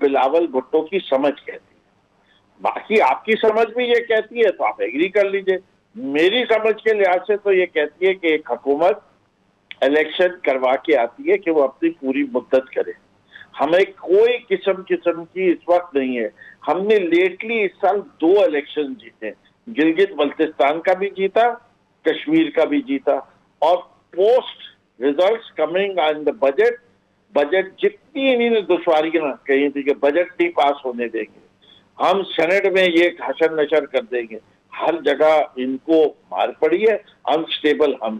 بلاول بھٹو کی سمجھ کہتی ہے. باقی آپ کی سمجھ بھی یہ کہتی ہے تو آپ ایگری کر لیجئے. میری سمجھ کے لحاظ سے تو یہ کہتی ہے کہ ایک حکومت الیکشن کروا کے آتی ہے کہ وہ اپنی پوری مدت کرے. ہمیں کوئی قسم کی اس وقت نہیں ہے. ہم نے لیٹلی اس سال 2 الیکشن جیتے, گلگت بلتستان کا بھی جیتا, کشمیر کا بھی جیتا, اور post results coming on the budget جتنی انہوں نے دشواریاں کہی تھی کہ بجٹ نہیں پاس ہونے دیں گے, ہم سینٹ میں یہ حشر نشر کر دیں گے, ہر جگہ ان کو مار پڑی ہے. انسٹیبل ہم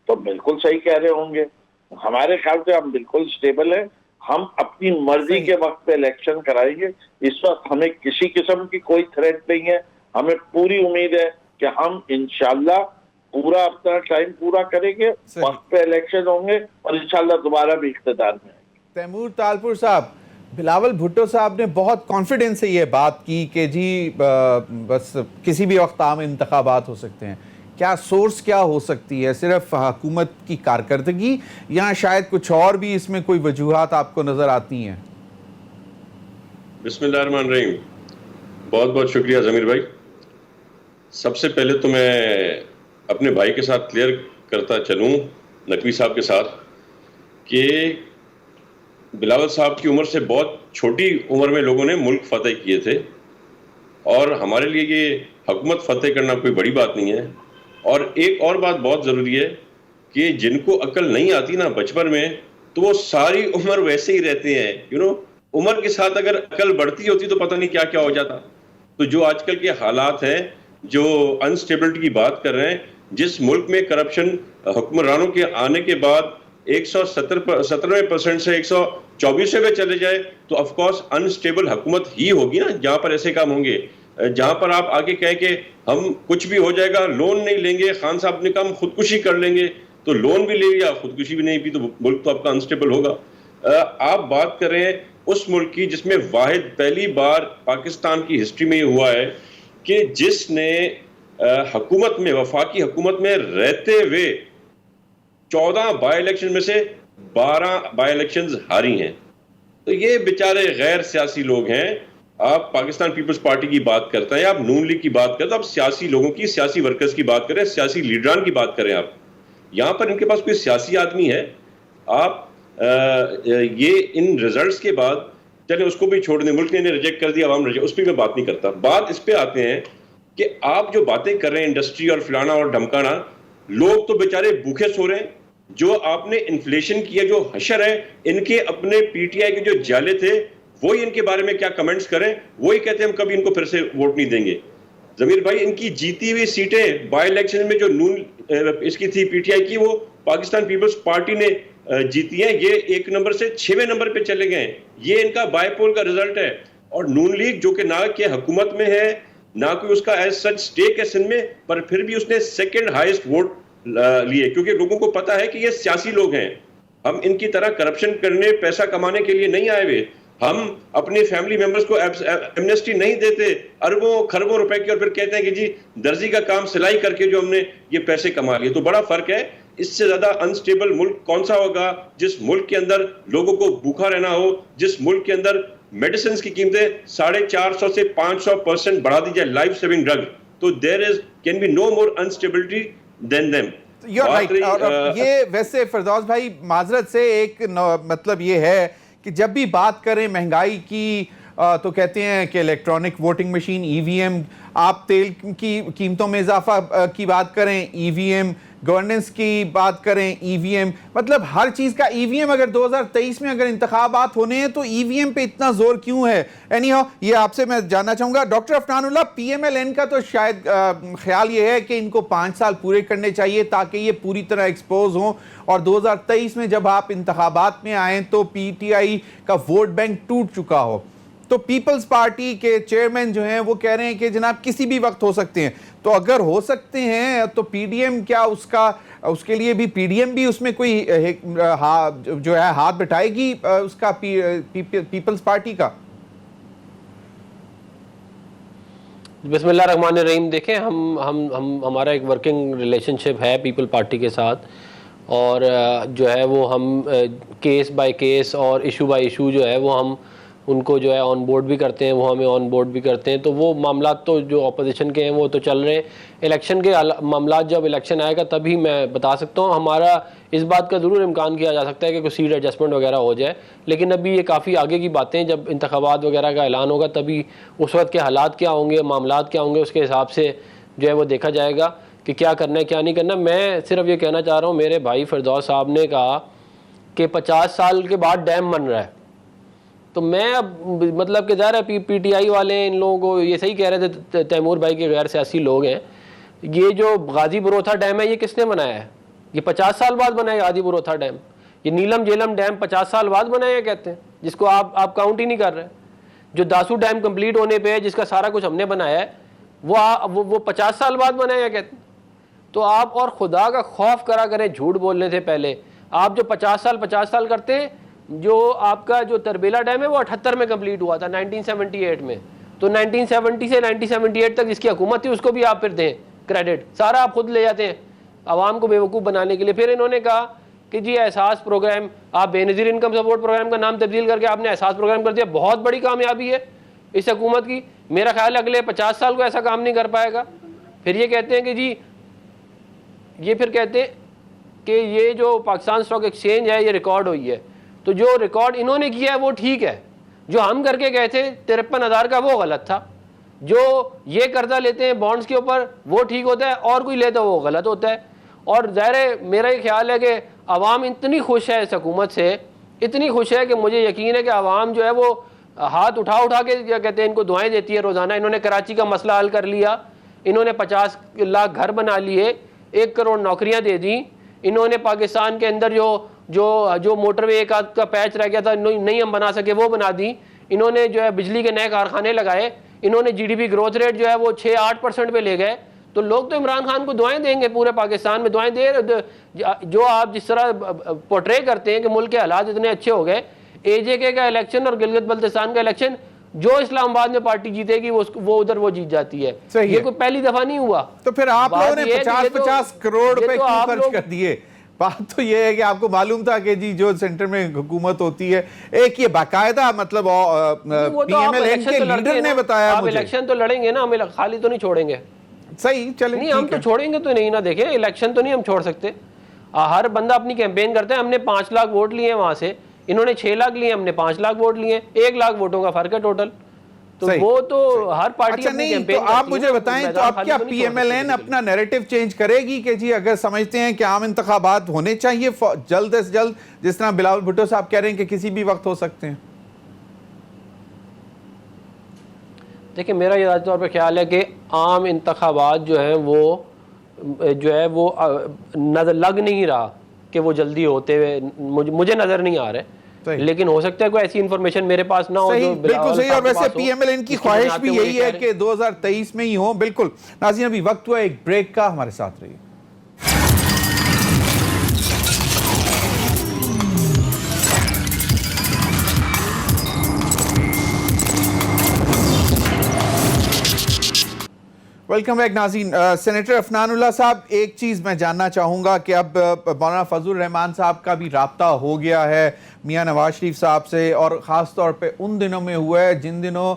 تو بالکل صحیح کہہ رہے ہوں گے. ہمارے خیال سے ہم بالکل اسٹیبل ہیں. ہم اپنی مرضی کے وقت پہ الیکشن کرائیں گے. اس وقت ہمیں کسی قسم کی کوئی تھریٹ نہیں ہے. ہمیں پوری امید ہے کہ ہم انشاءاللہ پورا اپنا ٹائم پورا کریں گے, وقت پہ الیکشن ہوں گے اور انشاءاللہ دوبارہ بھی اقتدار میں آئیں گے. تیمور تالپور صاحب, بلاول بھٹو صاحب نے بہت کانفیڈنس سے یہ بات کی کہ جی بس کسی بھی وقت عام انتخابات ہو سکتے ہیں. کیا سورس کیا ہو سکتی ہے؟ صرف حکومت کی کارکردگی یا شاید کچھ اور بھی اس میں کوئی وجوہات آپ کو نظر آتی ہیں؟ بسم اللہ الرحمن الرحیم. بہت بہت شکریہ ضمیر بھائی. سب سے پہلے تو میں اپنے بھائی کے ساتھ کلیئر کرتا چلوں, نقوی صاحب کے ساتھ, کہ بلاول صاحب کی عمر سے بہت چھوٹی عمر میں لوگوں نے ملک فتح کیے تھے, اور ہمارے لیے یہ حکومت فتح کرنا کوئی بڑی بات نہیں ہے. اور ایک اور بات بہت ضروری ہے کہ جن کو عقل نہیں آتی نا بچپن میں, تو وہ ساری عمر ویسے ہی رہتے ہیں. عمر کے ساتھ اگر عقل بڑھتی ہوتی تو پتہ نہیں کیا کیا ہو جاتا. تو جو آج کل کے حالات ہیں, جو انسٹیبلٹی کی بات کر رہے ہیں, جس ملک میں کرپشن حکمرانوں کے آنے کے بعد 117% سے 124 پہ چلے جائے, تو آف کورس انسٹیبل حکومت ہی ہوگی نا جہاں پر ایسے کام ہوں گے. جہاں پر آپ آگے کہیں کہ ہم کچھ بھی ہو جائے گا, لون نہیں لیں گے, خان صاحب نے کہا خودکشی کر لیں گے, تو لون بھی لے لیا خودکشی بھی نہیں کی, تو ملک تو آپ کا انسٹیبل ہوگا. آپ بات کر رہے ہیں اس ملک کی جس میں واحد پہلی بار پاکستان کی ہسٹری میں یہ ہوا ہے کہ جس نے حکومت میں, وفاقی حکومت میں رہتے ہوئے 14 بائی الیکشن میں سے 12 بائی الیکشنز ہاری ہیں. تو یہ بیچارے غیر سیاسی لوگ ہیں. آپ پاکستان پیپلز پارٹی کی بات کرتے ہیں, آپ نون لیگ کی بات کرتے ہیں, آپ سیاسی لوگوں کی, سیاسی ورکرز کی بات کریں, سیاسی لیڈران کی بات کریں. آپ یہاں پر ان کے پاس کوئی سیاسی آدمی ہے؟ آپ یہ ان ریزلٹس کے بعد چلے اس کو بھی چھوڑ دیں, ملک نے ریجیکٹ کر دیا, عوام ریجیکٹ, اس پہ میں بات نہیں کرتا. بات اس پہ آتے ہیں کہ آپ جو باتیں کر رہے ہیں انڈسٹری اور فلانا اور ڈھمکانا, لوگ تو بیچارے بھوکے سو رہے ہیں. جو آپ نے انفلیشن کیا, جو حشر ہے, ان کے اپنے پی ٹی آئی کے جو جالے تھے وہی ان کے بارے میں کیا کمنٹس کریں, وہی کہتے ہیں ہم کبھی ان کو پھر سے ووٹ نہیں دیں گے. ضمیر بھائی, ان کی جیتی ہوئی سیٹیں بائی الیکشن میں جو نون اس کی تھی پی ٹی آئی کی, وہ پاکستان پیپلز پارٹی نے جیتی ہیں. یہ 1 نمبر سے 6ویں نمبر پہ چلے گئے ہیں. یہ ان کا بائی پول کا رزلٹ ہے. اور نون لیگ جو کہ نہ کہ حکومت میں ہے, نہ کوئی اس کا ایز سچ سٹیک ہے سندھ میں, پر پھر بھی اس نے سیکنڈ ہائیسٹ ووٹ لیے, کیونکہ لوگوں کو پتا ہے کہ یہ سیاسی لوگ ہیں. ہم ان کی طرح کرپشن کرنے, پیسہ کمانے کے لیے نہیں آئے ہوئے. ہم اپنے فیملی ممبرز کو ایمنیسٹی نہیں دیتے اربوں کھربوں روپے کی, اور پھر کہتے ہیں کہ جی درزی کا کام سلائی کر کے جو ہم نے یہ پیسے کما لیے. تو بڑا فرق ہے. اس سے زیادہ انسٹیبل ملک کون سا ہوگا جس ملک کے اندر لوگوں کو بھوکا رہنا ہو, جس ملک کے اندر میڈیسنز کی قیمتیں 450 سے 500% بڑھا دی جائے, لائف سیونگ ڈرگ, تو there is can be no more instability than them. یہ ویسے فردوس بھائی معذرت سے ایک مطلب یہ ہے کہ جب بھی بات کریں مہنگائی کی تو کہتے ہیں کہ الیکٹرانک ووٹنگ مشین, ای وی ایم, آپ تیل کی قیمتوں میں اضافہ کی بات کریں, ای وی ایم, گورننس کی بات کریں, ای وی ایم, مطلب ہر چیز کا ای وی ایم. اگر 2023 میں اگر انتخابات ہونے ہیں تو ای وی ایم پہ اتنا زور کیوں ہے؟ اینی ہاؤ, یہ آپ سے میں جاننا چاہوں گا. ڈاکٹر عفنان اللہ, پی ایم ایل این کا تو شاید خیال یہ ہے کہ ان کو 5 سال پورے کرنے چاہیے تاکہ یہ پوری طرح ایکسپوز ہوں, اور 2023 میں جب آپ انتخابات میں آئیں تو پی ٹی آئی کا ووٹ بینک ٹوٹ چکا ہو. تو پیپلز پارٹی کے چیئرمین جو ہیں وہ کہہ رہے ہیں کہ جناب کسی بھی وقت ہو سکتے ہیں. تو اگر ہو سکتے ہیں تو پی ڈی ایم کیا اس کے لیے بھی پی ڈی ایم بھی اس میں کوئی جو ہے ہاتھ بٹھائے گی اس کا پیپلز پارٹی کا؟ بسم اللہ الرحمن الرحیم. دیکھیں ہمارا ایک ورکنگ ریلیشن شپ ہے پیپل پارٹی کے ساتھ, اور جو ہے وہ ہم کیس بائی کیس اور ایشو بائی ایشو جو ہے وہ ہم ان کو جو ہے آن بورڈ بھی کرتے ہیں, وہ ہمیں آن بورڈ بھی کرتے ہیں. تو وہ معاملات تو جو اپوزیشن کے ہیں وہ تو چل رہے ہیں. الیکشن کے معاملات جب الیکشن آئے گا تبھی میں بتا سکتا ہوں. ہمارا اس بات کا ضرور امکان کیا جا سکتا ہے کہ کوئی سیٹ ایڈجسٹمنٹ وغیرہ ہو جائے, لیکن ابھی یہ کافی آگے کی باتیں, جب انتخابات وغیرہ کا اعلان ہوگا تبھی اس وقت کے حالات کیا ہوں گے, معاملات کیا ہوں گے, اس کے حساب سے جو ہے وہ دیکھا جائے گا کہ کیا کرنا ہے کیا نہیں کرنا. میں صرف یہ کہنا چاہ رہا ہوں, میرے بھائی فردوس صاحب نے کہا کہ 50 سال کے بعد ڈیم بن رہا ہے, تو میں اب مطلب کہ ظاہر ہے پی ٹی آئی والے ان لوگوں کو یہ صحیح کہہ رہے تھے, تیمور بھائی کے غیر سیاسی لوگ ہیں, یہ جو غازی بروتھا ڈیم ہے یہ کس نے بنایا ہے؟ یہ 50 سال بعد بنا ہے غازی بروتھا ڈیم. یہ نیلم جیلم ڈیم 50 سال بعد بنا ہے کہتے ہیں, جس کو آپ کاؤنٹ ہی نہیں کر رہے. جو داسو ڈیم کمپلیٹ ہونے پہ ہے, جس کا سارا کچھ ہم نے بنایا ہے, وہ 50 سال بعد بنایا کہتے ہیں. تو آپ اور خدا کا خوف کرا کریں جھوٹ بولنے سے پہلے. آپ جو 50 سال کرتے ہیں, جو آپ کا جو تربیلا ڈیم ہے وہ 78 میں کمپلیٹ ہوا تھا 1978 میں, تو 1970 سے 1978 تک جس کی حکومت تھی اس کو بھی آپ پھر دیں کریڈٹ, سارا آپ خود لے جاتے ہیں عوام کو بیوقوف بنانے کے لیے. پھر انہوں نے کہا کہ جی احساس پروگرام, آپ بے نظیر انکم سپورٹ پروگرام کا نام تبدیل کر کے آپ نے احساس پروگرام کر دیا. بہت بڑی کامیابی ہے اس حکومت کی. میرا خیال ہے اگلے 50 سال کو ایسا کام نہیں کر پائے گا. پھر یہ کہتے ہیں کہ جی یہ پھر کہتے ہیں کہ یہ جو پاکستان اسٹاک ایکسچینج ہے یہ ریکارڈ ہوئی ہے, تو جو ریکارڈ انہوں نے کیا ہے وہ ٹھیک ہے, جو ہم کر کے گئے تھے 53,000 کا وہ غلط تھا. جو یہ قرضہ لیتے ہیں بانڈز کے اوپر وہ ٹھیک ہوتا ہے, اور کوئی لیتا وہ غلط ہوتا ہے. اور ظاہر ہے میرا یہ خیال ہے کہ عوام اتنی خوش ہے اس حکومت سے, اتنی خوش ہے کہ مجھے یقین ہے کہ عوام جو ہے وہ ہاتھ اٹھا کے کیا کہتے ہیں ان کو دعائیں دیتی ہے روزانہ. انہوں نے کراچی کا مسئلہ حل کر لیا, انہوں نے 50 لاکھ گھر بنا لیے, 1 کروڑ نوکریاں دے دیں, انہوں نے پاکستان کے اندر جو موٹر وے ایک آدھ کا پیچ رہ گیا تھا نہیں ہم بنا سکے وہ بنا دی, انہوں نے جو ہے بجلی کے نئے کارخانے لگائے, انہوں نے GDP گروتھ ریٹ جو ہے وہ 6-8% پہ لے گئے. تو لوگ تو عمران خان کو دعائیں دیں گے, پورے پاکستان میں دعائیں دے. جو آپ جس طرح پورٹرے کرتے ہیں کہ ملک کے حالات اتنے اچھے ہو گئے, AJK کا الیکشن اور گلگت بلتستان کا الیکشن جو اسلام آباد میں پارٹی جیتے گی وہ ادھر وہ جیت جاتی ہے. یہ کوئی پہلی دفعہ نہیں ہوا. تو پھر آپ لوگوں نے 50 کروڑ روپے کیوں خرچ کر دیے؟ بات تو یہ ہے کہ آپ کو معلوم تھا کہ جی جو سینٹر میں حکومت ہوتی ہے, ایک یہ باقاعدہ مطلب PMLN کے لیڈر نے بتایا آپ الیکشن تو لڑیں گے نا, ہمیں خالی تو نہیں چھوڑیں گے. صحیح چلیں نہیں, ہم تو چھوڑیں گے تو نہیں نا. دیکھیں الیکشن تو نہیں ہم چھوڑ سکتے, ہر بندہ اپنی کیمپین کرتا ہے. ہم نے 5 لاکھ ووٹ لیے ہیں وہاں سے, انہوں نے 6 لاکھ لیے, ہم نے 5 لاکھ ووٹ لیے, 1 لاکھ ووٹوں کا فرق ہے ٹوٹل. تو وہ تو ہر پارٹی اچھا نہیں, تو آپ مجھے بتائیں تو اب کیا PMLN اپنا نیریٹو چینج کرے گی کہ جی اگر سمجھتے ہیں کہ عام انتخابات ہونے چاہیے جلد از جلد, جس طرح بلاول بھٹو صاحب کہہ رہے ہیں کہ کسی بھی وقت ہو سکتے ہیں؟ دیکھیں میرا یہ ذاتی طور پہ خیال ہے کہ عام انتخابات جو ہے وہ نظر لگ نہیں رہا کہ وہ جلدی ہوتے ہوئے, مجھے نظر نہیں آ رہے, لیکن ہو سکتا ہے کوئی ایسی انفارمیشن میرے پاس نہ ہو. بالکل صحیح, اور ویسے PMLN کی خواہش بھی یہی ہے کہ 2023 میں ہی ہوں. بالکل ناظرین, ابھی وقت ہوا ایک بریک کا, ہمارے ساتھ رہیے. ویلکم بیک ناظرین. سینیٹر عفنان اللہ صاحب, ایک چیز میں جاننا چاہوں گا کہ اب مولانا فضل الرحمان صاحب کا بھی رابطہ ہو گیا ہے میاں نواز شریف صاحب سے, اور خاص طور پہ ان دنوں میں ہوا ہے جن دنوں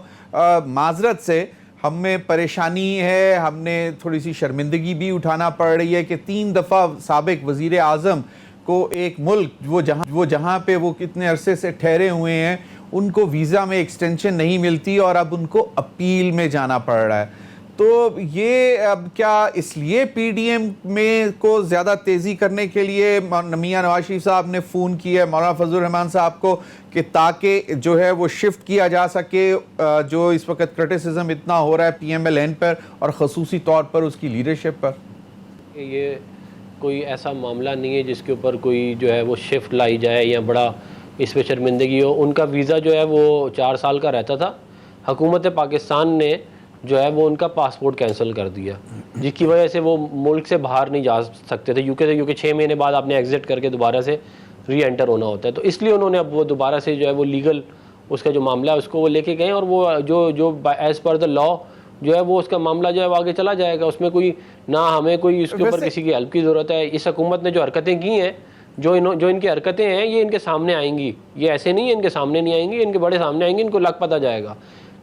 معذرت سے ہم میں پریشانی ہے, ہم نے تھوڑی سی شرمندگی بھی اٹھانا پڑ رہی ہے کہ 3 دفعہ سابق وزیر اعظم کو ایک ملک وہ جہاں پہ وہ کتنے عرصے سے ٹھہرے ہوئے ہیں ان کو ویزا میں ایکسٹینشن نہیں ملتی, اور اب ان کو اپیل میں جانا پڑ رہا ہے. تو یہ اب کیا اس لیے PDM میں کو زیادہ تیزی کرنے کے لیے میاں نواز شریف صاحب نے فون کیا ہے مولانا فضل الرحمان صاحب کو کہ تاکہ جو ہے وہ شفٹ کیا جا سکے جو اس وقت کرٹیسزم اتنا ہو رہا ہے PMLN پر اور خصوصی طور پر اس کی لیڈرشپ پر؟ یہ کوئی ایسا معاملہ نہیں ہے جس کے اوپر کوئی جو ہے وہ شفٹ لائی جائے یا بڑا اس پہ شرمندگی ہو. ان کا ویزا جو ہے وہ 4 سال کا رہتا تھا, حکومت پاکستان نے جو ہے وہ ان کا پاسپورٹ کینسل کر دیا, جس کی وجہ سے وہ ملک سے باہر نہیں جا سکتے تھے UK سے, کیونکہ 6 مہینے بعد آپ نے ایگزٹ کر کے دوبارہ سے ری انٹر ہونا ہوتا ہے. تو اس لیے انہوں نے اب وہ دوبارہ سے جو ہے وہ لیگل اس کا جو معاملہ ہے اس کو وہ لے کے گئے, اور وہ جو ایز پر دا لا جو ہے وہ اس کا معاملہ جو ہے وہ آگے چلا جائے گا. اس میں کوئی نہ ہمیں کوئی اس کے اوپر کسی کی ہیلپ کی ضرورت ہے. اس حکومت نے جو حرکتیں کی ہیں جو ان کی حرکتیں ہیں یہ ان کے سامنے آئیں گی، یہ ایسے نہیں ہے ان کے سامنے نہیں آئیں گی، ان کے بڑے سامنے آئیں گی، ان کو لگ پتہ جائے گا.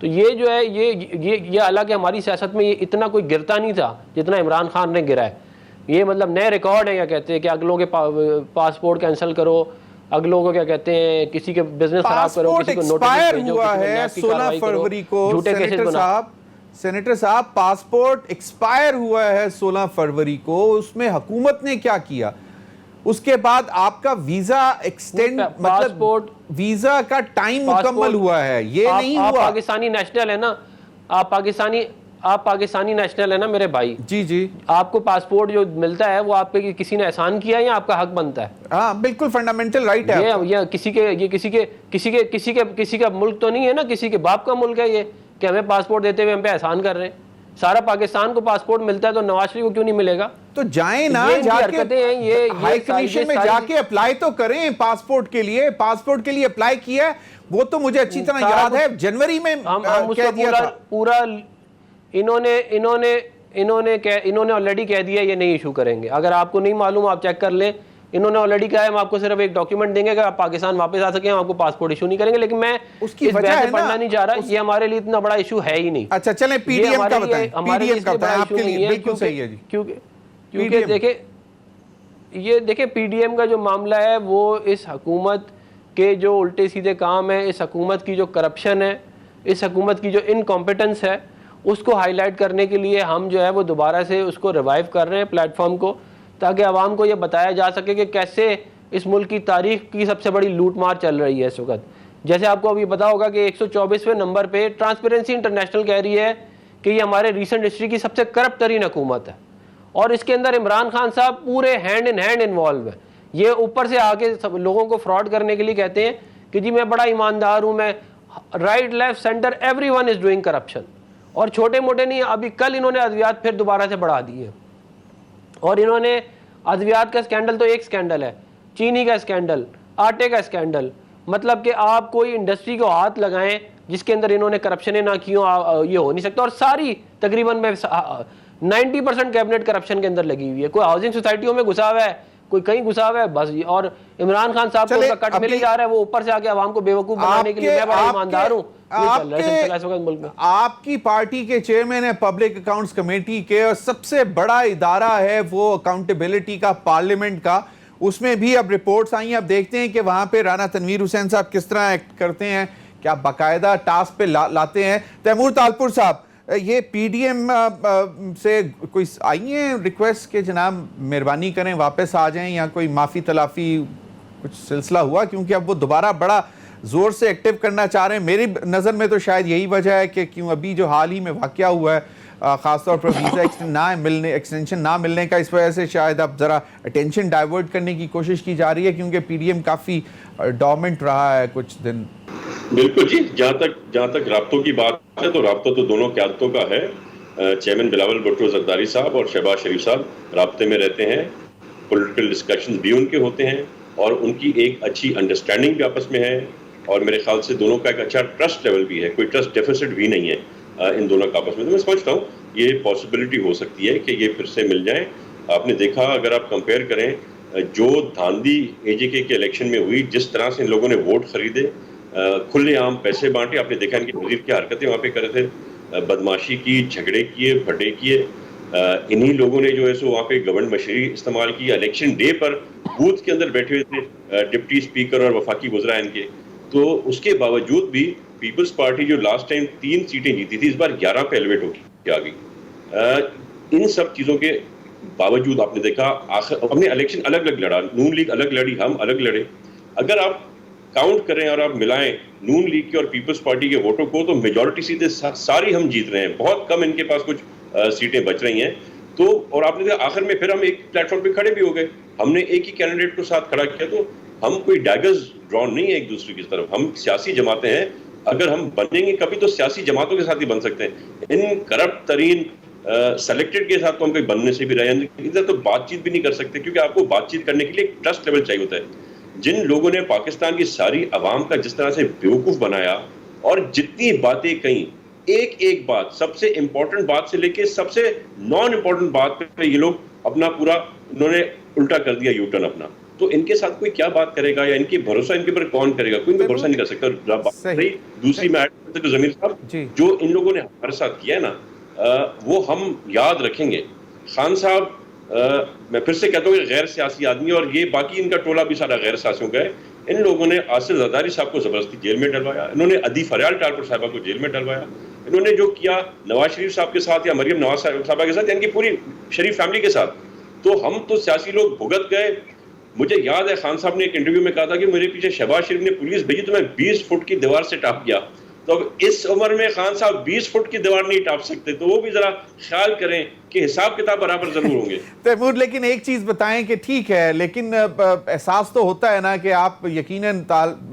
تو یہ جو ہے یہ حالانکہ ہماری سیاست میں یہ اتنا کوئی گرتا نہیں تھا جتنا عمران خان نے گرا ہے. یہ مطلب نئے ریکارڈ ہیں. کیا کہتے ہیں کہ اگلوں کے پاسپورٹ کینسل کرو، اگلوں کو کیا کہتے ہیں کسی کے بزنس خراب کرو، کسی کو نوٹس بھیجو، ہوا کسی کو ہے نیب کی 16 کارروائی کرو، فروری کو. جھوٹے کیسز بنا. سینیٹر صاحب پاسپورٹ ایکسپائر ہوا ہے 16 فروری کو. اس میں حکومت نے کیا کیا؟ اس کے بعد آپ کا ویزا ایکسٹینڈ مطلب ویزا کا ٹائم مکمل ہوا ہے، یہ نہیں ہوا. آپ پاکستانی نیشنل ہے نا، آپ پاکستانی نیشنل ہے نا میرے بھائی. جی جی. آپ کو پاسپورٹ جو ملتا ہے وہ آپ پہ کسی نے احسان کیا ہے یا آپ کا حق بنتا ہے؟ ہاں بالکل فنڈامنٹل رائٹ ہے. یہ کسی کا ملک تو نہیں ہے نا، کسی کے باپ کا ملک ہے یہ کہ ہمیں پاسپورٹ دیتے ہوئے ہم پہ احسان کر رہے ہیں. سارا پاکستان کو پاسپورٹ ملتا ہے تو نواز شریف کو کیوں نہیں ملے گا؟ تو جائیں نا، ہائی کمیشن میں جا کے اپلائی تو کریں پاسپورٹ کے لیے. پاسپورٹ کے لیے اپلائی کیا وہ تو مجھے اچھی طرح یاد ہے، جنوری میں کہہ دیا تھا. پورا انہوں نے آلریڈی کہہ دیا یہ نہیں ایشو کریں گے. اگر آپ کو نہیں معلوم آپ چیک کر لیں. انہوں نے آلریڈی کہا ہے ہم آپ کو صرف ایک ڈاکیومنٹ دیں گے کہ آپ پاکستان واپس آ سکیں، ہم آپ کو پاسپورٹ ایشو نہیں کریں گے. لیکن میں اس بحث سے پڑھنا نہیں چاہ رہا، یہ ہمارے لیے اتنا بڑا ایشو ہے ہی نہیں. اچھا چلیں پی ڈی ایم کا بتائیں. پی ڈی ایم کا بتائیں، آپ کے لیے بالکل صحیح ہے جی. کیونکہ دیکھیں پی ڈی ایم کا جو معاملہ ہے وہ اس حکومت کے جو الٹے سیدھے کام ہے، اس حکومت کی جو کرپشن ہے، اس حکومت کی جو انکمپیٹنس ہے، اس کو ہائی لائٹ کرنے کے لیے ہم جو ہے وہ دوبارہ سے اس کو ریوائیو کر رہے ہیں پلیٹ فارم کو، تاکہ عوام کو یہ بتایا جا سکے کہ کیسے اس ملک کی تاریخ کی سب سے بڑی لوٹ مار چل رہی ہے اس وقت. جیسے آپ کو ابھی پتا ہوگا کہ 124ویں نمبر پہ ٹرانسپیرنسی انٹرنیشنل کہہ رہی ہے کہ یہ ہمارے ریسنٹ ہسٹری کی سب سے کرپٹ ترین حکومت ہے، اور اس کے اندر عمران خان صاحب پورے ہینڈ ان ہینڈ انوالو ہے. یہ اوپر سے آ کے لوگوں کو فراڈ کرنے کے لیے کہتے ہیں کہ جی میں بڑا ایماندار ہوں، میں right left centre every one is doing corruption. اور چھوٹے موٹے نہیں، ابھی کل انہوں نے ادویات پھر دوبارہ سے بڑھا دی ہے. اور انہوں نے ادویات کا اسکینڈل تو ایک اسکینڈل ہے، چینی کا اسکینڈل، آٹے کا اسکینڈل. مطلب کہ آپ کوئی انڈسٹری کو ہاتھ لگائیں جس کے اندر انہوں نے کرپشنیں نہ کی ہوں، یہ ہو نہیں سکتا. اور ساری تقریباً میں 90% کیبنٹ کرپشن کے اندر لگی ہوئی ہے. کوئی ہاؤسنگ سوسائٹیوں میں گھسا ہوا ہے، کوئی کہیں گھسا ہوا ہے بس. اور عمران خان صاحب کو کٹ مل ہی جا رہا ہے، وہ اوپر سے آ کے عوام کو بیوقوف بنانے کے لیے میں بڑا ایماندار ہوں. آپ کی پارٹی کے چیئرمین ہے پبلک اکاؤنٹس کمیٹی کے، اور سب سے بڑا ادارہ ہے وہ اکاؤنٹیبلٹی کا پارلیمنٹ کا. اس میں بھی اب رپورٹس آئی ہیں. اب دیکھتے ہیں کہ وہاں پہ رانا تنویر حسین صاحب کس طرح ایکٹ کرتے ہیں، کیا باقاعدہ ٹاسک پہ لاتے ہیں. تیمور تالپور صاحب، یہ پی ڈی ایم سے کوئی آئی ہیں ریکویسٹ کہ جناب مہربانی کریں واپس آ جائیں، یا کوئی معافی تلافی کچھ سلسلہ ہوا؟ کیونکہ اب وہ دوبارہ بڑا زور سے ایکٹیو کرنا چاہ رہے ہیں. میری نظر میں تو شاید یہی وجہ ہے کہ کیوں ابھی جو حال ہی میں واقعہ ہوا ہے، خاص طور پر ویزا ایکسٹینشن نہ ملنے کا، اس وجہ سے شاید اب ذرا اٹینشن ڈائیورٹ کرنے کی کوشش کی جا رہی ہے، کیونکہ پی ڈی ایم کافی ڈورمنٹ رہا ہے کچھ دن. بالکل جی. جہاں تک رابطوں کی بات ہے تو رابطہ تو دونوں قیادتوں کا ہے. چیئرمین بلاول بھٹو زرداری صاحب اور شہباز شریف صاحب رابطے میں رہتے ہیں. پولیٹیکل ڈسکشن بھی ان کے ہوتے ہیں اور ان کی ایک اچھی انڈرسٹینڈنگ بھی آپس میں ہے، اور میرے خیال سے دونوں کا ایک اچھا ٹرسٹ لیول بھی ہے. کوئی ٹرسٹ ڈیفیسٹ بھی نہیں ہے ان دونوں کا آپس میں. تو میں سمجھتا ہوں یہ پاسبلٹی ہو سکتی ہے کہ یہ پھر سے مل جائیں. آپ نے دیکھا، اگر آپ کمپیئر کریں جو دھاندلی اے جے کے الیکشن میں ہوئی، جس طرح سے ان لوگوں نے ووٹ خریدے، کھلے عام پیسے بانٹے. آپ نے دیکھا ان کے وزیر کی حرکتیں وہاں پہ کر رہے تھے، بدماشی کی، جھگڑے کیے، بھڈے کیے. انہی لوگوں نے جو ہے سو وہاں پہ گورنمنٹ مشینری استعمال کی. الیکشن ڈے پر بوتھ کے اندر بیٹھے ہوئے تھے ڈپٹی اسپیکر اور وفاقی وزراء ان کے. تو اس کے باوجود بھی پیپلز پارٹی جو لاسٹ ٹائم 3 سیٹیں جیتی تھی، اس بار 11 پہ ایلیویٹ ہو کے آ گئی. ان سب چیزوں کے باوجود آپ نے دیکھا آخر ہم نے الیکشن الگ الگ لڑا، نون لیگ الگ لڑی، ہم الگ لڑے. اگر آپ کاؤنٹ کریں اور آپ ملائیں نون لیگ کے اور پیپلز پارٹی کے ووٹوں کو، تو میجورٹی سیٹیں ساری ہم جیت رہے ہیں. بہت کم ان کے پاس کچھ سیٹیں بچ رہی ہیں. تو اور آپ نے دیکھا آخر میں پھر ہم ایک پلیٹ فارم پہ کھڑے بھی ہو گئے. ہم نے ایک ہی کینڈیڈیٹ کو ساتھ کھڑا کیا. تو ہم کوئی ڈیگرز ڈرون نہیں ہے ایک دوسرے کی طرف. ہم سیاسی جماعتیں ہیں. اگر ہم بنیں گے کبھی تو سیاسی جماعتوں کے ساتھ ہی بن سکتے ہیں. ان کرپٹ ترین سلیکٹڈ کے ساتھ تو ہم کوئی بننے سے بھی رہے ہیں. ادھر تو بات چیت بھی نہیں کر سکتے، کیونکہ آپ کو بات چیت کرنے کے لیے ایک ٹرسٹ لیول چاہیے ہوتا ہے. جن لوگوں نے پاکستان کی ساری عوام کا جس طرح سے بیوقوف بنایا، اور جتنی باتیں کہیں، ایک ایک بات، سب سے امپورٹنٹ بات سے لے کے سب سے نان امپورٹنٹ بات پہ یہ لوگ اپنا پورا انہوں نے الٹا کر دیا یو ٹرن اپنا. تو ان کے ساتھ کوئی کیا بات کرے گا یا ان کی بھروسہ ان کے اوپر کون کرے گا؟ کوئی ان پہ بھروسہ نہیں کر سکتا. دوسری میں ایڈ کرتا کہ ضمیر صاحب جو ان لوگوں نے ہمارے ساتھ کیا ہے نا وہ ہم یاد رکھیں گے. خان صاحب میں پھر سے کہتا ہوں کہ غیر سیاسی آدمی اور یہ باقی ان کا ٹولہ بھی سارا غیر سیاسیوں کا ہے. ان لوگوں نے آصف زرداری صاحب کو زبردستی جیل میں ڈلوایا, انہوں نے ادی فریال ٹالپور صاحبہ کو جیل میں ڈلوایا, انہوں نے جو کیا نواز شریف صاحب کے ساتھ یا مریم نواز صاحبہ کے ساتھ, ان کی پوری شریف فیملی کے ساتھ. تو ہم تو سیاسی لوگ بھگت گئے. مجھے یاد ہے خان صاحب نے ایک انٹرویو میں کہا تھا کہ میرے پیچھے شہباز شریف نے پولیس بھیجی تو میں 20 فٹ کی دیوار سے ٹاپ کیا. تو اب اس عمر میں خان صاحب 20 فٹ کی دیوار نہیں ٹاپ سکتے, تو وہ بھی ذرا خیال کریں کہ حساب کتاب برابر ضرور ہوں گے. تیمور لیکن ایک چیز بتائیں کہ ٹھیک ہے لیکن احساس تو ہوتا ہے نا کہ آپ یقیناً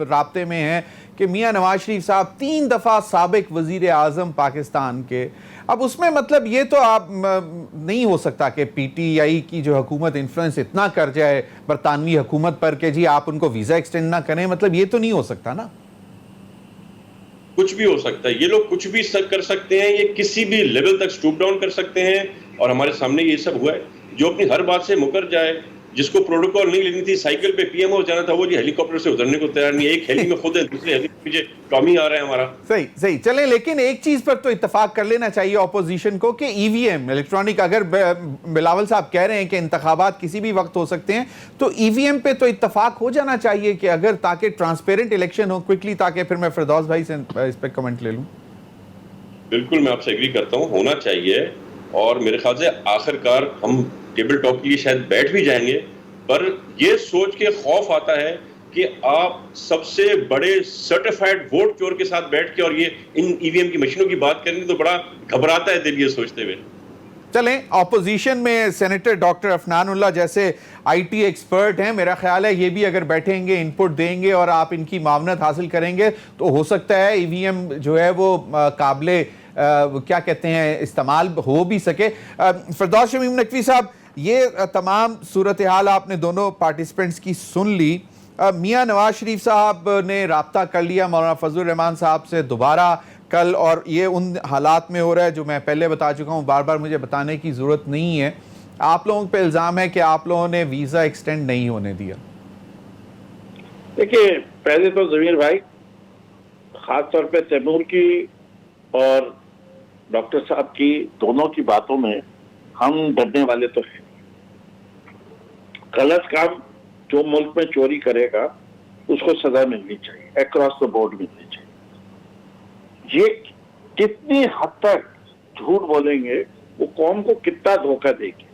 رابطے میں ہیں کہ میاں نواز شریف صاحب 3 دفعہ سابق وزیر اعظم پاکستان کے, اب اس میں مطلب یہ تو آپ نہیں ہو سکتا کہ پی ٹی آئی کی جو حکومت انفلوئنس اتنا کر جائے برطانوی حکومت پر کہ جی آپ ان کو ویزا ایکسٹینڈ نہ کریں, مطلب یہ تو نہیں ہو سکتا نا. کچھ بھی ہو سکتا ہے, یہ لوگ کچھ بھی کر سکتے ہیں, یہ کسی بھی لیول تک سٹوپ ڈاؤن کر سکتے ہیں. اور ہمارے سامنے یہ سب ہوا ہے. جو اپنی ہر بات سے مکر جائے, جس کو پروٹوکول نہیں لینی تھی, سائیکل پہ پی ایم او جانا تھا, وہ جی ہیلی کاپٹر سے اترنے کو تیار نہیں ہے. ایک ہیلی میں خود ہے, دوسرے ہیلی میں پیچھے ٹامی آ رہا ہے ہمارا. صحیح چلیں, لیکن ایک چیز پر تو اتفاق کر لینا چاہیے اپوزیشن کو کہ ای وی ایم الیکٹرانک, اگر بلاول صاحب کہہ رہے ہیں کہ انتخابات کسی بھی وقت ہو سکتے ہیں تو ای وی ایم پہ تو اتفاق ہو جانا چاہیے کہ اگر تاکہ ٹرانسپیرنٹ الیکشن ہو کوئکلی, تاکہ پھر میں فردوس بھائی سے اس پہ کمنٹ لے لوں. بالکل میں آپ سے ایگری کرتا ہوں, ہونا چاہیے. اور میرے خیال سے آخر کار ہم ٹیبل ٹاک کے لیے شاید بیٹھ بھی جائیں گے, پر یہ سوچ کے خوف آتا ہے کہ آپ سب سے بڑے سرٹیفائڈ ووٹ چور کے ساتھ بیٹھ کے اور یہ ان ای وی ایم کی مشینوں کی بات کریں گے تو بڑا گھبراتا ہے دل یہ سوچتے ہوئے. چلیں, اپوزیشن میں سینیٹر ڈاکٹر عفنان اللہ جیسے آئی ٹی ایکسپرٹ ہیں, میرا خیال ہے یہ بھی اگر بیٹھیں گے, انپٹ دیں گے اور آپ ان کی معاونت حاصل کریں گے تو ہو سکتا ہے ای وی ایم جو ہے وہ قابل کیا کہتے ہیں استعمال ہو بھی سکے. فردوس شمیم نقوی صاحب, یہ تمام صورتحال آپ نے دونوں پارٹیسپینٹس کی سن لی. میاں نواز شریف صاحب نے رابطہ کر لیا مولانا فضل الرحمان صاحب سے دوبارہ کل, اور یہ ان حالات میں ہو رہا ہے جو میں پہلے بتا چکا ہوں, بار بار مجھے بتانے کی ضرورت نہیں ہے. آپ لوگوں پہ الزام ہے کہ آپ لوگوں نے ویزا ایکسٹینڈ نہیں ہونے دیا. دیکھیے, پہلے تو ضمیر بھائی خاص طور پہ تیمور کی اور ڈاکٹر صاحب کی دونوں کی باتوں میں ہم ڈرنے والے تو ہیں. غلط کام جو ملک میں چوری کرے گا اس کو سزا ملنی چاہیے, اکراس دا بورڈ ملنی چاہیے. یہ کتنی حد تک جھوٹ بولیں گے, وہ قوم کو کتنا دھوکہ دے گے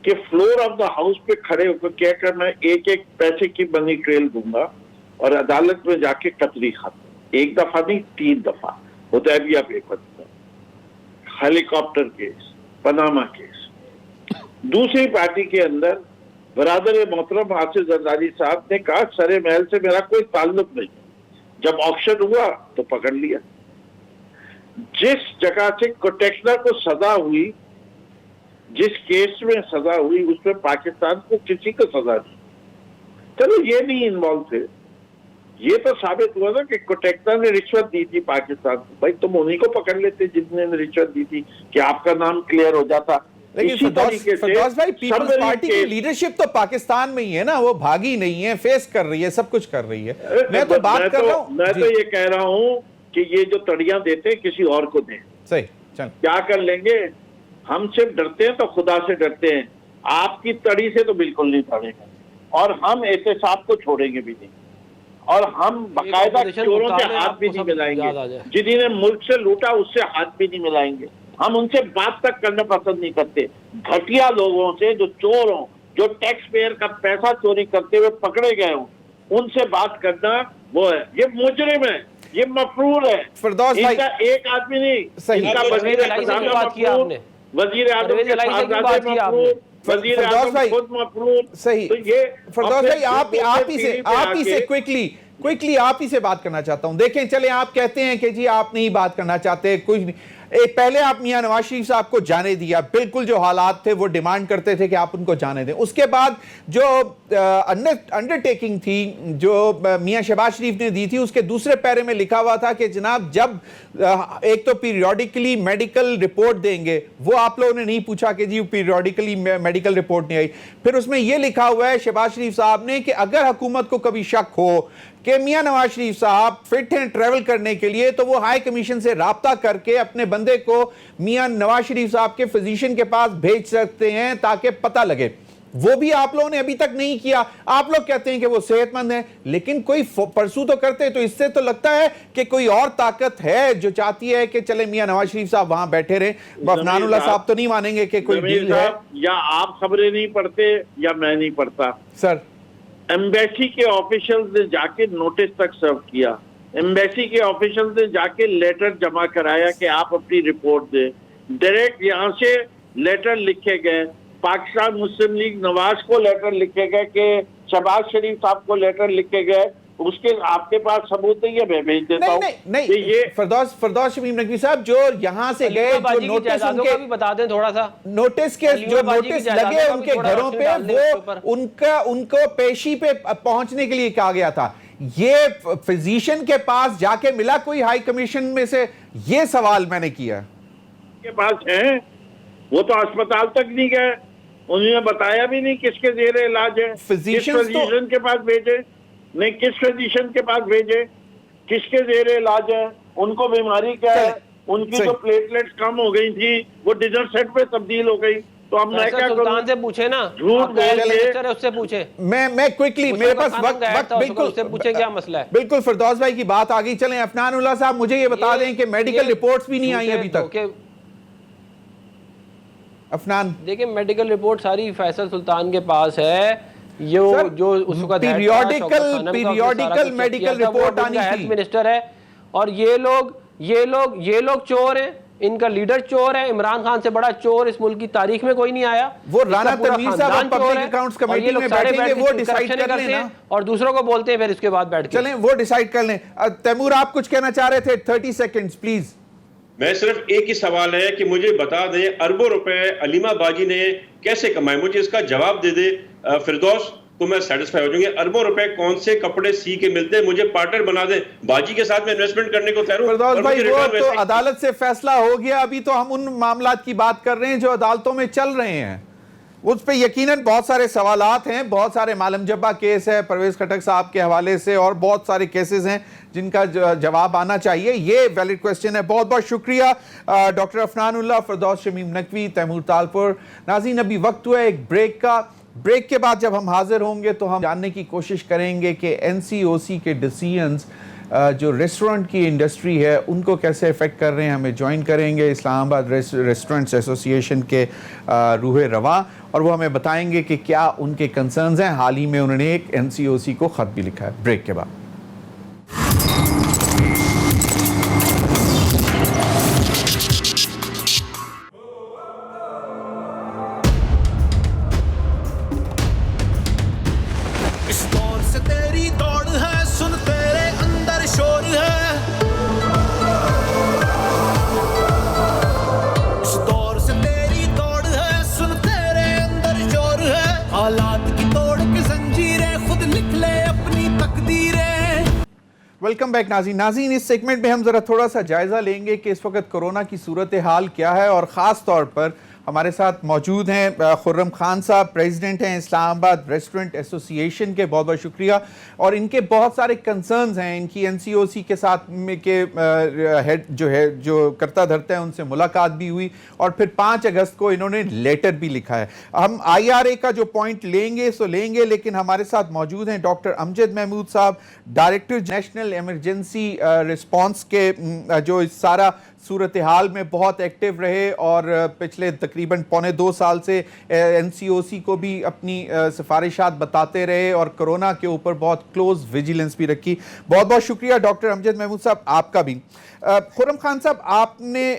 کہ فلور آف دا ہاؤس پہ کھڑے ہو کر کیا کرنا ہے, ایک ایک پیسے کی بنی ٹریل دوں گا اور عدالت میں جا کے قطری ختم. 1 دفعہ نہیں 3 دفعہ حدیبیہ پیپر, ہیلی کاپٹر کیس, پاناما کیس. دوسری پارٹی کے اندر برادر محترم آصف زرداری صاحب نے کہا سرے محل سے میرا کوئی تعلق نہیں, جب آکشن ہوا تو پکڑ لیا. جس جگہ سے کوٹیکشنر کو سزا ہوئی, جس کیس میں سزا ہوئی, اس میں پاکستان کو کسی کو سزا نہیں. چلو یہ نہیں انوالو تھے, یہ تو ثابت ہوا نا کہ کوٹیکشنر نے رشوت دی تھی پاکستان کو. بھائی تم انہیں کو پکڑ لیتے جن نے رشوت دی تھی کہ آپ کا نام کلیئر ہو جاتا. لیکن فردوس بھائی, پیپلز پارٹی کی لیڈرشپ تو پاکستان میں ہی ہے نا, وہ بھاگی نہیں ہے, فیس کر رہی ہے, سب کچھ کر رہی ہے. میں تو بات کر رہا ہوں, میں تو یہ کہہ رہا ہوں کہ یہ جو تڑیاں دیتے ہیں کسی اور کو دیں. صحیح, چل کیا کر لیں گے. ہم صرف ڈرتے ہیں تو خدا سے ڈرتے ہیں, آپ کی تڑی سے تو بالکل نہیں ڈریں گے, اور ہم احتساب کو چھوڑیں گے بھی نہیں, اور ہم باقاعدہ چوروں کے ہاتھ بھی نہیں ملائیں گے. جنہوں نے ملک سے لوٹا اس سے ہاتھ بھی نہیں ملائیں گے. ہم ان سے بات تک کرنا پسند نہیں کرتے. گھٹیا لوگوں سے جو چور ہوں, جو ٹیکس پیئر کا پیسہ چوری کرتے ہوئے پکڑے گئے ہوں, ان سے بات کرنا وہ ہے. یہ مجرم ہے, یہ مفرور ہے. فردوس بھائی, ان کا ایک آدمی نہیں, ان کا وزیر خزانہ مفرور, وزیر اعظم کے صاحبزادے مفرور, وزیر اعظم خود مفرور. صحیح. تو یہ فردوس بھائی, آپ ہی سے کوئکلی آپ ہی سے بات کرنا چاہتا ہوں. دیکھیں, چلیں آپ کہتے ہیں کہ جی آپ نہیں بات کرنا چاہتے, کچھ نہیں. پہلے آپ میاں نواز شریف صاحب کو جانے دیا, بالکل جو حالات تھے وہ ڈیمانڈ کرتے تھے کہ آپ ان کو جانے دیں. اس کے بعد جو انڈرٹیکنگ تھی جو میاں شہباز شریف نے دی تھی, اس کے دوسرے پیرے میں لکھا ہوا تھا کہ جناب جب ایک تو پیریوڈیکلی میڈیکل رپورٹ دیں گے, وہ آپ لوگوں نے نہیں پوچھا کہ جی پیریوڈیکلی میڈیکل رپورٹ نہیں آئی. پھر اس میں یہ لکھا ہوا ہے شہباز شریف صاحب نے کہ اگر حکومت کو کبھی شک ہو کہ میاں نواز شریف صاحب فٹ ہیں ٹریول کرنے کے لیے, تو وہ ہائی کمیشن سے رابطہ کر کے اپنے بندے کو میاں نواز شریف صاحب کے فزیشین کے پاس بھیج سکتے ہیں تاکہ پتہ لگے. وہ بھی آپ لوگوں نے ابھی تک نہیں کیا. آپ لوگ کہتے ہیں کہ وہ صحت مند ہیں, لیکن کوئی پرسو تو کرتے. تو اس سے تو لگتا ہے کہ کوئی اور طاقت ہے جو چاہتی ہے کہ چلے میاں نواز شریف صاحب وہاں بیٹھے رہیں. افنان اللہ صاحب تو نہیں مانیں گے کہ کوئی ڈیل ہے. یا آپ خبریں نہیں پڑھتے یا میں نہیں پڑھتا. سر ایمبیسی کے آفیشلز نے جا کے نوٹس تک سرو کیا, ایمبیسی کے آفیشلز نے جا کے لیٹر جمع کرایا کہ آپ اپنی رپورٹ دیں. ڈائریکٹ یہاں سے لیٹر لکھے گئے, پاکستان مسلم لیگ نواز کو لیٹر لکھے گئے, کہ شہباز شریف صاحب کو لیٹر لکھے گئے. اس کے آپ کے پاس ثبوت ہے, یہ میں بھیج دیتا ہوں. نہیں فردوس شمیم نقوی صاحب جو یہاں سے گئے, جو نوٹس ان کے بتا دیں تھوڑا سا, نوٹس کے جو نوٹس لگے ان کے گھروں پہ, وہ ان کو پیشی پہ پہنچنے کے لیے کہا گیا تھا. یہ فزیشین کے پاس جا کے ملا کوئی ہائی کمیشن میں سے؟ یہ سوال میں نے کیا. کے پاس ہیں, وہ تو اسپتال تک نہیں گئے, انہوں نے بتایا بھی نہیں کس کے زیر علاج ہے. فزیشن کے پاس بھیجے نہیں, کس فزیشن کے پاس بھیجے, کس کے زیر علاج ہے, ان کو بیماری کیا ہے, ان کی جو پلیٹلیٹس کم ہو گئی تھی وہ ڈنر سیٹ پہ تبدیل ہو گئی. تو اب میں کیا کروں؟ سلطان سے پوچھے نا, جھوٹ بول کے اس سے پوچھے. میں کوئکلی, میرے پاس وقت بالکل, اس سے پوچھے کیا مسئلہ ہے. بالکل فردوس بھائی کی بات آگئی. چلیں افنان اللہ صاحب مجھے یہ بتا دیں کہ میڈیکل رپورٹس بھی نہیں آئی ابھی تک. افنان دیکھیں میڈیکل رپورٹ ساری فیصل سلطان کے پاس ہے. جو اس وقت پیریوڈیکل میڈیکل رپورٹ آنی تھی. منسٹر ہے, اور یہ لوگ چور ہیں, ان کا لیڈر چور ہے. عمران خان سے بڑا چور اس ملک کی تاریخ میں کوئی نہیں آیا. وہ رانا تنویر صاحب پبلک اکاؤنٹس کمیٹی میں بیٹھیں گے, وہ ڈیسائیڈ کر لیں نا, اور دوسروں کو بولتے ہیں پھر اس کے بعد بیٹھ کے. چلیں وہ ڈیسائیڈ کر لیں. تیمور آپ کچھ کہنا چاہ رہے تھے, 30 سیکنڈز پلیز. میں صرف ایک ہی سوال ہے کہ مجھے بتا دیں اربوں روپے علیمہ باجی نے کیسے کمائے, مجھے اس کا جواب دے دے فردوس, تو میں سیٹسفائی ہو جاؤں گے. اربوں روپے کون سے کپڑے سی کے ملتے ہیں, مجھے پارٹنر بنا دیں. باجی کے ساتھ میں انویسٹمنٹ کرنے کو تیار ہوں. فردوس بھائی وہ تو عدالت سے فیصلہ ہو گیا, ابھی تو ہم ان معاملات کی بات کر رہے ہیں جو عدالتوں میں چل رہے ہیں. اس پہ یقیناً بہت سارے سوالات ہیں, بہت سارے معلم جبہ کیس ہے پرویز خٹک صاحب کے حوالے سے, اور بہت سارے کیسز ہیں جن کا جواب آنا چاہیے. یہ ویلڈ کوسچن ہے. بہت بہت شکریہ ڈاکٹر افنان اللہ, فردوس شمیم نقوی, تیمور تالپور. ناظرین ابھی وقت ہوا ہے ایک بریک کا. بریک کے بعد جب ہم حاضر ہوں گے تو ہم جاننے کی کوشش کریں گے کہ NCOC کے ڈیسیژنز جو ریسٹورنٹ کی انڈسٹری ہے ان کو کیسے افیکٹ کر رہے ہیں. ہمیں جوائن کریں گے اسلام آباد ریسٹورنٹس ایسوسی ایشن کے روح رواں, اور وہ ہمیں بتائیں گے کہ کیا ان کے کنسرنز ہیں. حال ہی میں انہوں نے ایک NCOC کو خط بھی لکھا ہے. بریک کے بعد. ویلکم بیک ناظرین. اس سیگمنٹ میں ہم ذرا تھوڑا سا جائزہ لیں گے کہ اس وقت کرونا کی صورتحال کیا ہے, اور خاص طور پر ہمارے ساتھ موجود ہیں خرم خان صاحب, پریزیڈنٹ ہیں اسلام آباد ریسٹورنٹ ایسوسی ایشن کے. بہت بہت شکریہ. اور ان کے بہت سارے کنسرنز ہیں, ان کی NCOC کے ساتھ کے ہیڈ جو ہے جو کرتا دھرتا ہے ان سے ملاقات بھی ہوئی, اور پھر 5 اگست کو انہوں نے لیٹر بھی لکھا ہے. ہم IRA کا جو پوائنٹ لیں گے سو لیں گے, لیکن ہمارے ساتھ موجود ہیں ڈاکٹر امجد محمود صاحب, ڈائریکٹر نیشنل ایمرجنسی رسپانس کے, جو اس سارا صورتحال میں بہت ایکٹیو رہے, اور پچھلے تقریباً 1.25 سال سے NCOC کو بھی اپنی سفارشات بتاتے رہے, اور کرونا کے اوپر بہت کلوز ویجیلنس بھی رکھی. بہت بہت شکریہ ڈاکٹر امجد محمود صاحب آپ کا بھی. خرم خان صاحب آپ نے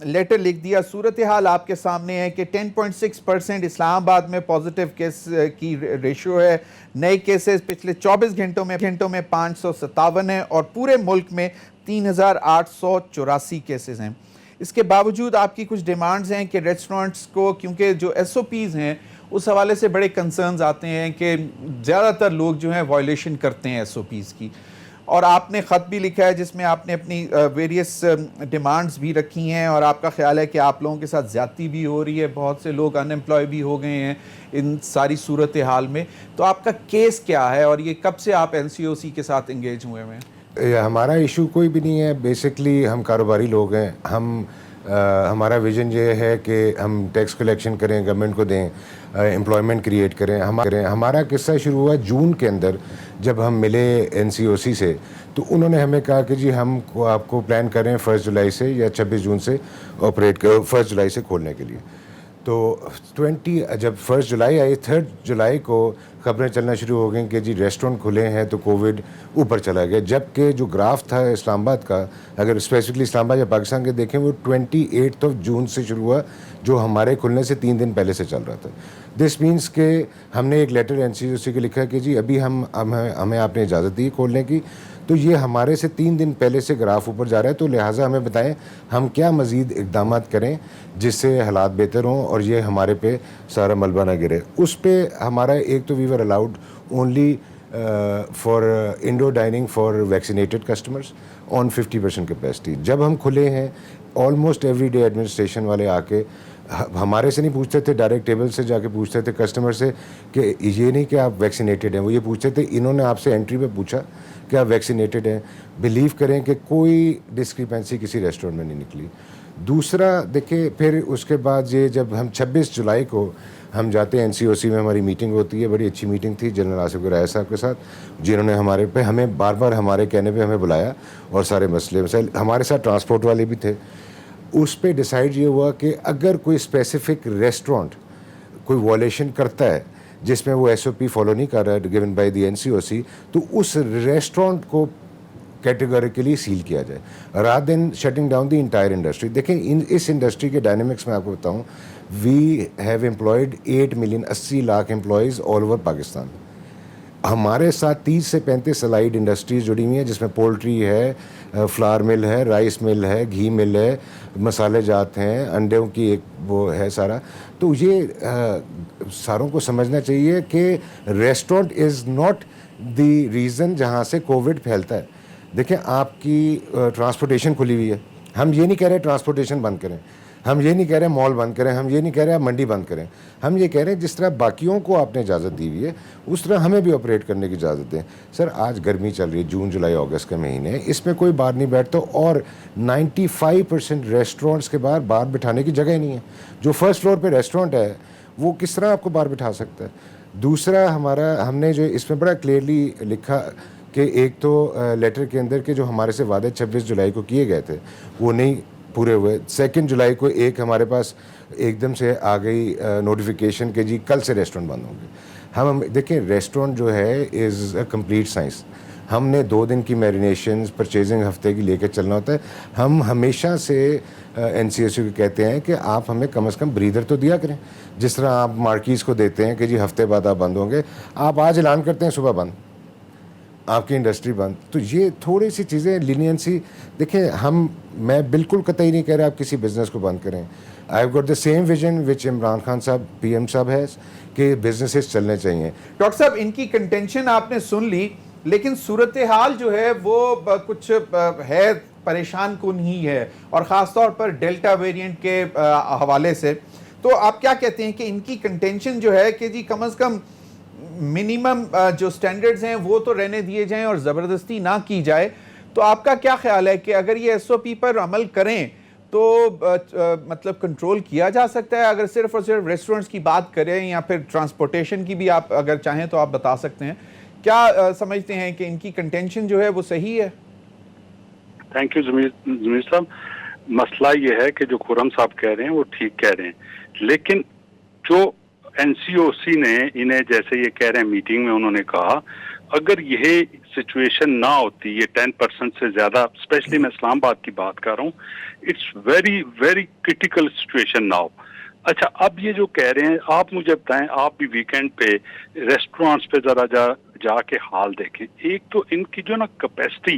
لیٹر لکھ دیا, صورتحال آپ کے سامنے ہے کہ 10.6% اسلام آباد میں پازیٹیو کیس کی ریشو ہے. نئے کیسز پچھلے 24 گھنٹوں میں 557 ہیں, اور پورے ملک میں 3884 کیسز ہیں. اس کے باوجود آپ کی کچھ ڈیمانڈز ہیں کہ ریسٹورنٹس کو، کیونکہ جو ایس او پیز ہیں اس حوالے سے بڑے کنسرنز آتے ہیں کہ زیادہ تر لوگ جو ہیں وائلیشن کرتے ہیں ایس او پیز کی، اور آپ نے خط بھی لکھا ہے جس میں آپ نے اپنی ویریس ڈیمانڈز بھی رکھی ہیں، اور آپ کا خیال ہے کہ آپ لوگوں کے ساتھ زیادتی بھی ہو رہی ہے، بہت سے لوگ ان امپلائی بھی ہو گئے ہیں ان ساری صورتحال میں. تو آپ کا کیس کیا ہے اور یہ کب سے آپ این سی او سی کے ساتھ انگیج ہوئے ہیں؟ ہمارا ایشو کوئی بھی نہیں ہے. بیسکلی ہم کاروباری لوگ ہیں. ہمارا ویژن یہ ہے کہ ہم ٹیکس کلیکشن کریں، گورنمنٹ کو دیں، امپلائمنٹ کریٹ کریں. ہمارا قصہ شروع ہوا جون کے اندر جب ہم ملے این سی او سی سے، تو انہوں نے ہمیں کہا کہ جی ہم آپ کو پلان کریں 1 جولائی سے یا 26 جون سے آپریٹ 1 جولائی سے کھولنے کے لیے. تو جب 1 جولائی آئی، 3 جولائی کو خبریں چلنا شروع ہو گئیں کہ جی ریسٹورنٹ کھلے ہیں تو کووڈ اوپر چلا گیا. جبکہ جو گراف تھا اسلام آباد کا، اگر اسپیسیفکلی اسلام آباد یا پاکستان کے دیکھیں، وہ 28 جون سے شروع ہوا، جو ہمارے کھلنے سے 3 دن پہلے سے چل رہا تھا. دس مینس کہ ہم نے ایک لیٹر این سی او سی کو لکھا کہ جی ابھی ہمیں آپ نے اجازت دی کھولنے کی، تو یہ ہمارے سے 3 دن پہلے سے گراف اوپر جا رہا ہے. تو لہٰذا ہمیں بتائیں ہم کیا مزید اقدامات کریں جس سے حالات بہتر ہوں اور یہ ہمارے پہ سارا ملبہ نہ گرے. اس پہ ہمارا ایک تو we were allowed only for indoor dining for vaccinated customers on 50% capacity. جب ہم کھلے ہیں آلموسٹ ایوری ڈے ایڈمنسٹریشن والے آ کے ہمارے سے نہیں پوچھتے تھے، ڈائریکٹ ٹیبل سے جا کے پوچھتے تھے کسٹمر سے کہ یہ نہیں کہ آپ ویکسینیٹڈ ہیں، وہ یہ پوچھتے تھے انہوں نے آپ سے انٹری پہ پوچھا کہ آپ ویکسینیٹڈ ہیں. بلیو کریں کہ کوئی ڈسکریپنسی کسی ریسٹورینٹ میں نہیں نکلی. دوسرا دیکھیں پھر اس کے بعد یہ جب ہم 26 جولائی کو ہم جاتے ہیں این سی او سی میں، ہماری میٹنگ ہوتی ہے، بڑی اچھی میٹنگ تھی جنرل آصف گرائے صاحب کے ساتھ، جنہوں نے ہمیں بار بار ہمارے کہنے پہ ہمیں بلایا اور سارے مسائل ہمارے ساتھ ٹرانسپورٹ والے بھی تھے. اس پہ ڈیسائیڈ یہ ہوا کہ اگر کوئی اسپیسیفک ریسٹورینٹ کوئی وائلیشن کرتا ہے جس میں وہ ایس او پی فالو نہیں کر رہا ہے given by the N C O C, تو اس ریسٹورینٹ کو کیٹیگوریکلی سیل کیا جائے rather than shutting down the entire industry. دیکھیں اس انڈسٹری کے ڈائنامکس میں آپ کو بتاؤں، we have employed 8 million 80 lakh employees all over Pakistan. ہمارے ساتھ 30 سے 35 سلائڈ انڈسٹریز جڑی ہوئی ہیں جس میں پولٹری ہے، فلاور مل ہے، رائس مل ہے، گھی مل ہے، مسالے جات ہیں، انڈوں کی ایک وہ ہے سارا. تو یہ ساروں کو سمجھنا چاہیے کہ restaurant is not the reason جہاں سے کووڈ پھیلتا ہے. دیکھیں آپ کی ٹرانسپورٹیشن کھلی ہوئی ہے، ہم یہ نہیں کہہ رہے ٹرانسپورٹیشن بند کریں، ہم یہ نہیں کہہ رہے مال بند کریں، ہم یہ نہیں کہہ رہے آپ منڈی بند کریں. ہم یہ کہہ رہے ہیں جس طرح باقیوں کو آپ نے اجازت دی ہوئی ہے اس طرح ہمیں بھی آپریٹ کرنے کی اجازت دیں. سر آج گرمی چل رہی ہے، جون جولائی اگست کے مہینے، اس میں کوئی باہر نہیں بیٹھتا، اور 95% ریسٹورینٹس کے باہر بٹھانے کی جگہ ہی نہیں ہے. جو فرسٹ فلور پہ ریسٹورینٹ ہے وہ کس طرح آپ کو باہر بٹھا سکتا ہے. دوسرا ہم نے جو اس میں بڑا کلیئرلی لکھا کہ ایک تو لیٹر کے اندر کہ جو ہمارے سے وعدے 26 جولائی کو کیے گئے تھے وہ نہیں پورے ہوئے. 2 جولائی کو ایک ہمارے پاس ایک دم سے آ گئی نوٹیفیکیشن کہ جی کل سے ریسٹورینٹ بند ہوں گے. ہم دیکھیں ریسٹورینٹ جو ہے از اے کمپلیٹ سائنس. ہم نے 2 دن کی میرینیشنز پرچیزنگ ہفتے کی لے کے چلنا ہوتا ہے. ہم ہمیشہ سے این سی ایس یو کو کہتے ہیں کہ آپ ہمیں کم از کم بریدر تو دیا کریں. جس طرح آپ مارکیز کو دیتے ہیں کہ جی ہفتے بعد آپ بند ہوں گے، آپ آج اعلان کرتے ہیں صبح بند، آپ کی انڈسٹری بند. تو یہ تھوڑی سی چیزیں لینینسی. دیکھیں میں بالکل قطعی نہیں کہہ رہا آپ کسی بزنس کو بند کریں. I have got the same vision with Imran Khan صاحب پی ایم صاحب ہے کہ بزنسز چلنے چاہیے. ڈاکٹر صاحب ان کی کنٹینشن آپ نے سن لی، لیکن صورتحال جو ہے وہ کچھ ہے پریشان کن ہی ہے، اور خاص طور پر ڈیلٹا ویریئنٹ کے حوالے سے. تو آپ کیا کہتے ہیں کہ ان کی کنٹینشن جو ہے کہ جی کم از کم منیمم جو سٹینڈرڈز ہیں وہ تو رہنے دیے جائیں اور زبردستی نہ کی جائے. تو آپ کا کیا خیال ہے کہ اگر یہ ایس او پی پر عمل کریں تو مطلب کنٹرول کیا جا سکتا ہے؟ اگر صرف اور صرف ریسٹورنٹس کی بات کریں یا پھر ٹرانسپورٹیشن کی بھی آپ اگر چاہیں تو آپ بتا سکتے ہیں. کیا سمجھتے ہیں کہ ان کی کنٹینشن جو ہے وہ صحیح ہے؟ تھینک یو ضمیر صاحب. مسئلہ یہ ہے کہ جو خرم صاحب کہہ رہے ہیں وہ ٹھیک کہہ رہے ہیں، لیکن جو این سی او سی نے انہیں جیسے یہ کہہ رہے ہیں میٹنگ میں انہوں نے کہا اگر یہ سچویشن نہ ہوتی، یہ 10% سے زیادہ، اسپیشلی میں اسلام آباد کی بات کر رہا ہوں، it's very very critical situation now. اچھا اب یہ جو کہہ رہے ہیں آپ مجھے بتائیں، آپ بھی ویکینڈ پہ ریسٹورانٹس پہ ذرا جا کے حال دیکھیں. ایک تو ان کی جو نا capacity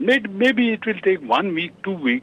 maybe it will take 1 week 2 week